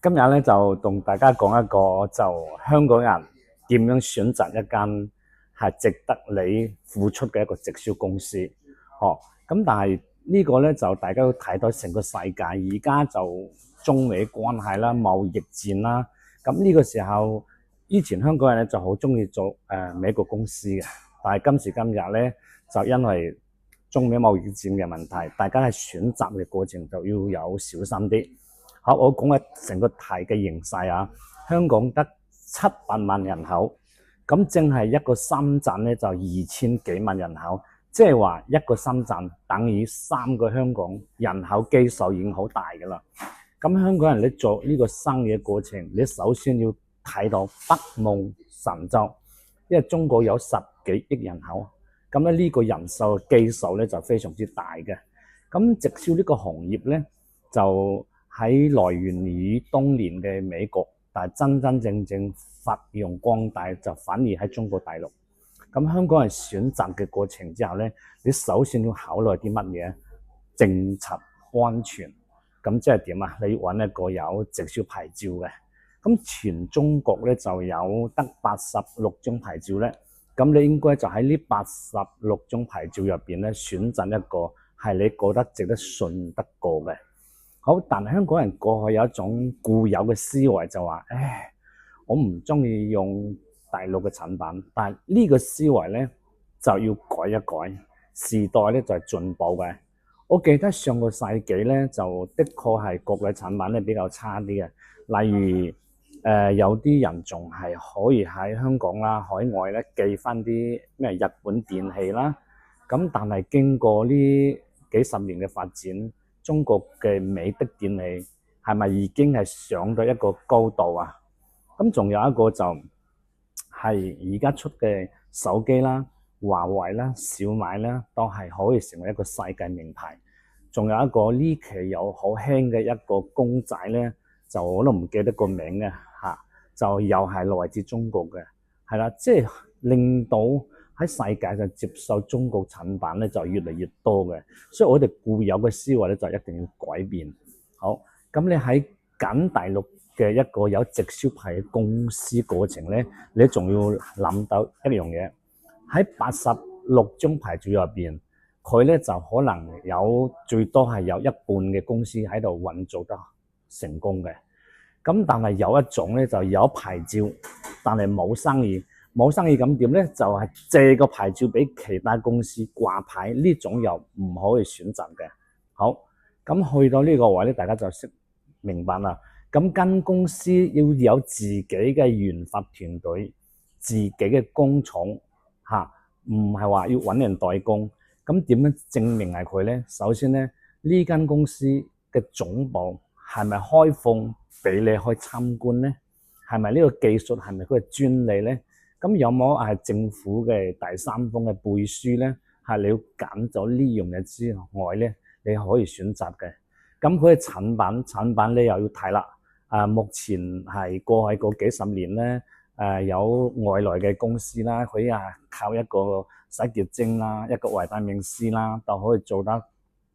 今日咧就同大家講一個就香港人點樣選擇一間係值得你付出嘅一個直銷公司。咁但係呢個咧就大家都睇到成個世界而家就中美關係啦、貿易戰啦。咁呢個時候，以前香港人咧就好中意做美國公司嘅，但係今時今日咧就因為中美貿易戰嘅問題，大家喺選擇嘅過程就要有小心啲。好，我講下成個大嘅形勢啊。香港得700萬人口，咁淨係一個深圳咧就2000幾萬人口，即係話一個深圳等於3個香港，人口基數已經好大噶啦。咁香港人你做呢個生意嘅過程，你首先要睇到北望神州，因為中國有10幾億人口，咁咧呢個人數嘅基數咧就非常之大嘅。咁直銷呢個行業咧就喺來源於當年嘅美國，但係真真正發揚光大就反而喺中國大陸。咁香港人選擇嘅過程之後咧，你首先要考慮啲乜嘢？政策安全。咁即係點啊？你要揾一個有直銷牌照嘅。咁全中國咧就有得86張牌照咧，咁你應該就喺呢86張牌照入邊咧選擇一個係你覺得值得信得過嘅。好，但係香港人過去有一種固有嘅思維就話，我唔中意用大陸嘅產品，但係呢個思維咧就要改一改，時代咧就係進步嘅。我記得上個世紀咧就的確係國內產品咧比較差啲嘅，例如有啲人仲係可以喺香港啦、海外咧寄翻啲咩日本電器啦，咁但係經過呢幾十年嘅發展，中國嘅美的電器係咪已經係上到一個高度啊？咁仲有一個就係而家出嘅手機啦、華為啦、小米啦，都係可以成為一個世界名牌。仲有一個呢期有好興嘅一個公仔咧，就我都唔記得個名嘅嚇，就又係來自中國嘅，係啦，即係令到喺世界上接受中國產品咧就越嚟越多嘅，所以我哋固有嘅思維咧就一定要改變。好，咁你喺揀大陸嘅一個有直銷牌嘅公司過程咧，你仲要諗到一樣嘢，喺86張牌照入邊，佢咧就可能有最多係有一半嘅公司喺度運作得成功嘅。咁但係有一種咧就有牌照，但係冇生意。冇生意咁點咧？就係借個牌照俾其他公司掛牌，呢種又唔可以選擇嘅。好，咁去到呢個位咧，大家就識明白啦。咁間公司要有自己嘅研發團隊、自己嘅工廠嚇，唔係話要揾人代工。咁點樣證明係佢咧？首先咧，呢間公司嘅總部係咪開放俾你去參觀咧？係咪呢個技術係咪佢嘅專利咧？咁有冇係政府嘅第三方嘅背書咧？係你要揀咗呢樣嘢之外咧，你可以選擇嘅。咁佢嘅產品你又要睇啦。目前係過去嗰幾十年咧，有外來嘅公司啦，佢靠一個洗潔精啦、一個維他命 C 啦，都可以做得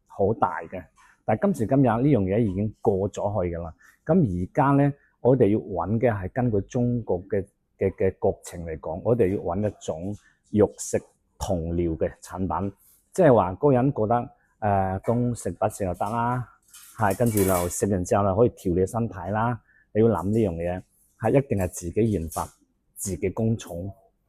好大嘅。但係今時今日呢樣嘢已經過咗去㗎啦。咁而家咧，我哋要揾嘅係根據中國嘅國情嚟講，我哋要揾一種肉食同療嘅產品，即係話嗰人覺得當食不食就得啦，係跟住就食完之後咧可以調理身體啦。你要諗呢樣嘢係一定係自己研發、自己工廠、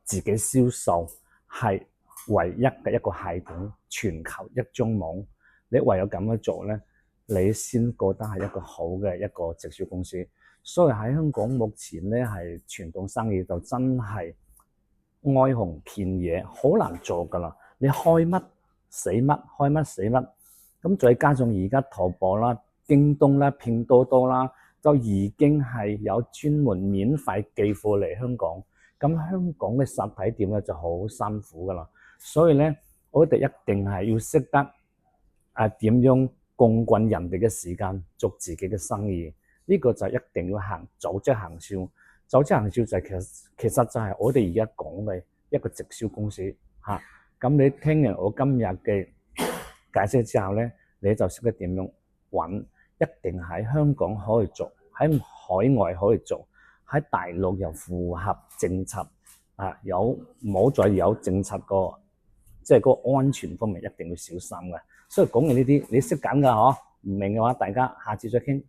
自己銷售，係唯一嘅一個系統，全球一張網。你唯有咁樣做咧，你先覺得係一個好嘅一個直銷公司。所以喺香港目前咧係傳統生意就真係哀鴻遍野，好難做噶啦。你開乜死乜，開乜死乜。咁再加上而家淘寶啦、京東啦、拼多多啦，就已經係有專門免費寄貨嚟香港。咁香港嘅實體店咧就好辛苦噶啦。所以咧，我哋一定係要識得點樣共運人哋嘅時間，做自己嘅生意。呢個就一定要組織行銷。組織行銷就係其實就係我哋而家講嘅一個直銷公司嚇。咁你聽完我今日嘅解釋之後咧，你就識得點樣揾。一定喺香港可以做，喺海外可以做，喺大陸又符合政策啊，唔好再有政策即係嗰個安全方面一定要小心嘅。所以講嘅呢啲，你識揀㗎嗬？唔明嘅話，大家下次再傾。